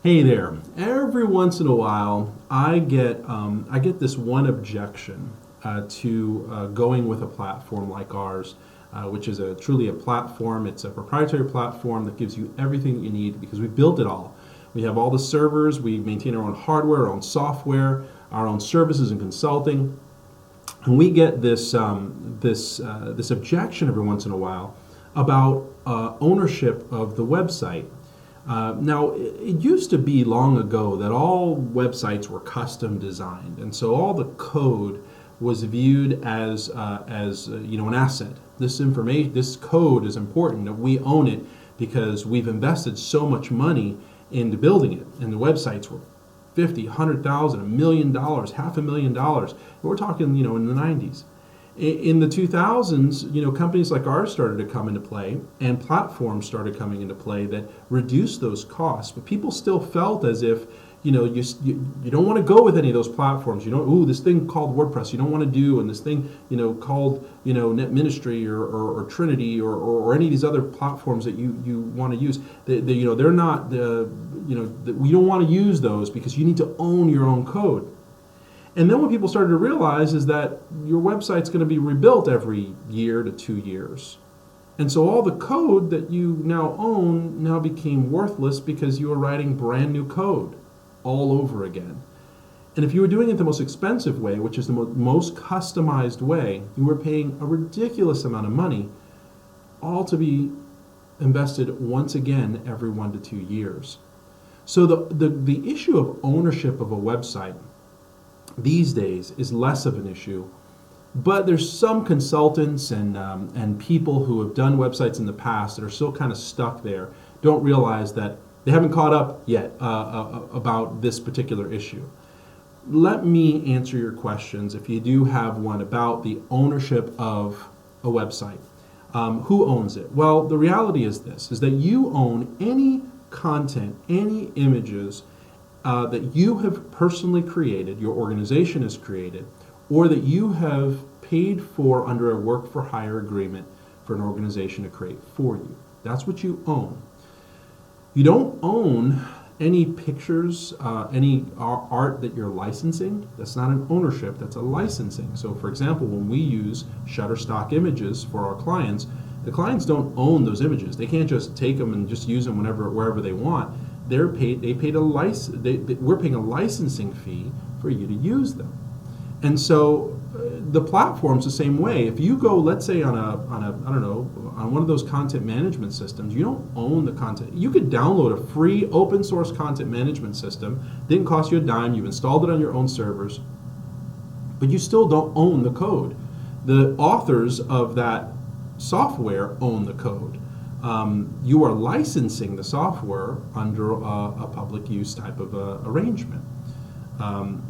Hey there. Every once in a while, I get this one objection to going with a platform like ours, which is truly a platform. It's a proprietary platform that gives you everything that you need because we built it all. We have all the servers. We maintain our own hardware, our own software, our own services and consulting. And we get this objection every once in a while about ownership of the website. Now, it used to be long ago that all websites were custom designed, and so all the code was viewed as an asset. This code is important that we own it because we've invested so much money into building it, and the websites were 50, 100,000, $1 million, $500,000. And we're talking, in the 90s. In the 2000s, companies like ours started to come into play, and platforms started coming into play that reduced those costs. But people still felt as if, you don't want to go with any of those platforms. This thing called WordPress, you don't want to do, and this thing, called, Net Ministry or Trinity or any of these other platforms that you want to use. They're not we don't want to use those because you need to own your own code. And then what people started to realize is that your website's going to be rebuilt every year to 2 years. And so all the code that you now own now became worthless because you were writing brand new code all over again. And if you were doing it the most expensive way, which is the most customized way, you were paying a ridiculous amount of money, all to be invested once again every 1 to 2 years. So the issue of ownership of a website these days is less of an issue, but there's some consultants and people who have done websites in the past that are still kind of stuck there, don't realize that they haven't caught up yet about this particular issue. Let me answer your questions, if you do have one, about the ownership of a website. Who owns it? Well, the reality is this, is that you own any content, any images that you have personally created, your organization has created, or that you have paid for under a work for hire agreement for an organization to create for you. That's what you own. You don't own any pictures, any art that you're licensing. That's not an ownership, that's a licensing. So for example, when we use Shutterstock images for our clients, the clients don't own those images. They can't just take them and just use them wherever they want. We're paying a licensing fee for you to use them. And so the platform's the same way. If you go, let's say on one of those content management systems, you don't own the content. You could download a free open source content management system, didn't cost you a dime, you've installed it on your own servers, but you still don't own the code. The authors of that software own the code. You are licensing the software under a public use type of arrangement, an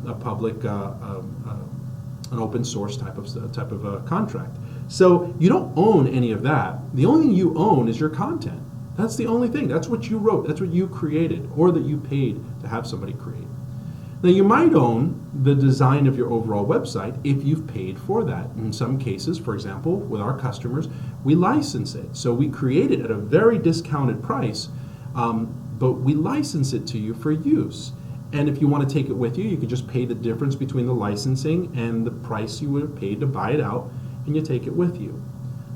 open source type of contract. So you don't own any of that. The only thing you own is your content. That's the only thing. That's what you wrote. That's what you created, or that you paid to have somebody create. Now you might own the design of your overall website if you've paid for that. In some cases, for example, with our customers, we license it. So we create it at a very discounted price, but we license it to you for use. And if you want to take it with you, you can just pay the difference between the licensing and the price you would have paid to buy it out, and you take it with you.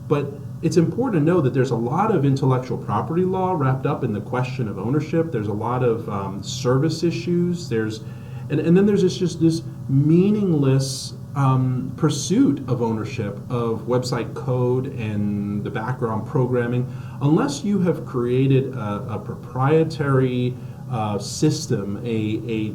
But it's important to know that there's a lot of intellectual property law wrapped up in the question of ownership. There's a lot of service issues. And then there's just this meaningless pursuit of ownership of website code and the background programming, unless you have created a proprietary system, a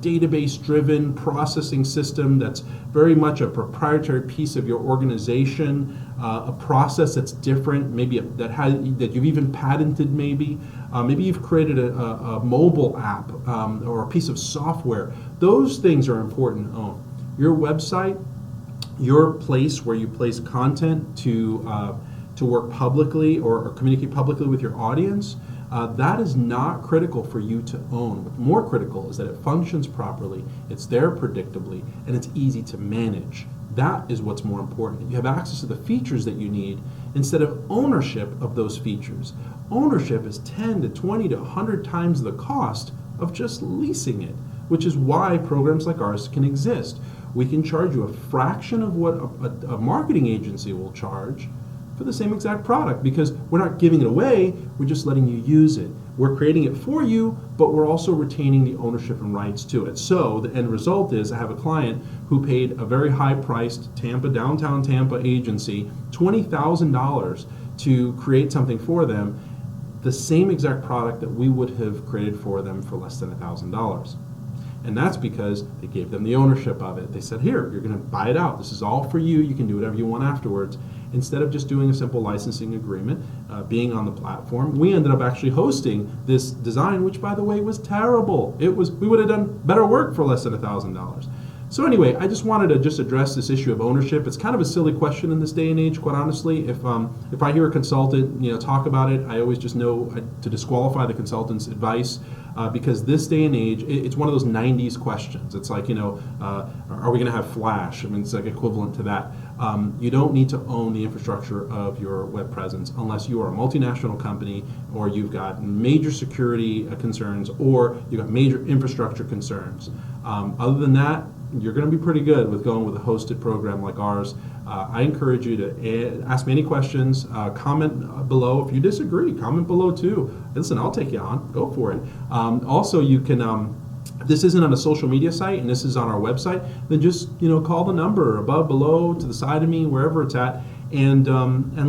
database-driven processing system that's very much a proprietary piece of your organization, a process that's different, maybe that you've even patented. Maybe you've created a mobile app or a piece of software. Those things are important to own. Your website, your place where you place content to work publicly or communicate publicly with your audience. That is not critical for you to own. What's more critical is that it functions properly, it's there predictably, and it's easy to manage. That is what's more important. You have access to the features that you need instead of ownership of those features. Ownership is 10 to 20 to 100 times the cost of just leasing it, which is why programs like ours can exist. We can charge you a fraction of what a marketing agency will charge for the same exact product, because we're not giving it away, we're just letting you use it. We're creating it for you, but we're also retaining the ownership and rights to it. So the end result is I have a client who paid a very high-priced downtown Tampa agency $20,000 to create something for them, the same exact product that we would have created for them for less than $1,000. And that's because they gave them the ownership of it. They said, here, you're going to buy it out. This is all for you. You can do whatever you want afterwards. Instead of just doing a simple licensing agreement, being on the platform, we ended up actually hosting this design, which, by the way, was terrible. We would have done better work for less than $1,000. So anyway, I just wanted to just address this issue of ownership. It's kind of a silly question in this day and age, quite honestly. If I hear a consultant, talk about it, I always just know to disqualify the consultant's advice, because this day and age, it's one of those 90s questions. It's like, are we going to have Flash? I mean, it's like equivalent to that. You don't need to own the infrastructure of your web presence unless you are a multinational company, or you've got major security concerns, or you've got major infrastructure concerns. Other than that, you're going to be pretty good with going with a hosted program like ours. I encourage you to ask me any questions, comment below. If you disagree, comment below too. Listen, I'll take you on. Go for it. Also, you can, if this isn't on a social media site and this is on our website, then just call the number above, below, to the side of me, wherever it's at, and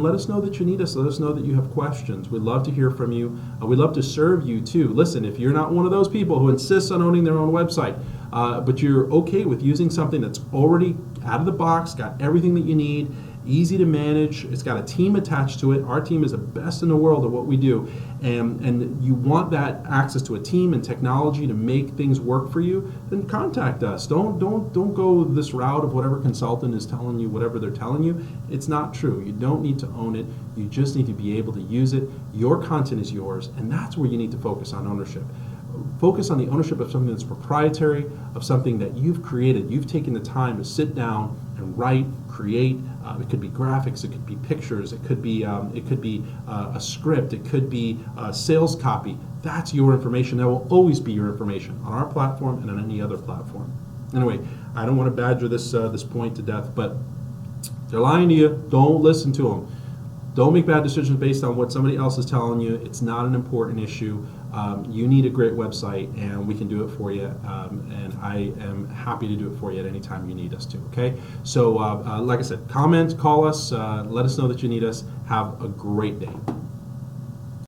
let us know that you need us. Let us know that you have questions. We'd love to hear from you. We'd love to serve you too. Listen, if you're not one of those people who insists on owning their own website, but you're okay with using something that's already out of the box, got everything that you need, easy to manage, it's got a team attached to it. Our team is the best in the world at what we do, and you want that access to a team and technology to make things work for you, then contact us. Don't go this route of whatever consultant is telling you whatever they're telling you. It's not true. You don't need to own it. You just need to be able to use it. Your content is yours, and that's where you need to focus on ownership. Focus on the ownership of something that's proprietary, of something that you've created. You've taken the time to sit down and write, create. It could be graphics, it could be pictures, it could be a script, it could be sales copy. That's your information. That will always be your information on our platform and on any other platform. Anyway, I don't want to badger this point to death, but they're lying to you. Don't listen to them. Don't make bad decisions based on what somebody else is telling you. It's not an important issue. You need a great website, and we can do it for you. And I am happy to do it for you at any time you need us to. Okay. So, like I said, comment, call us, let us know that you need us. Have a great day.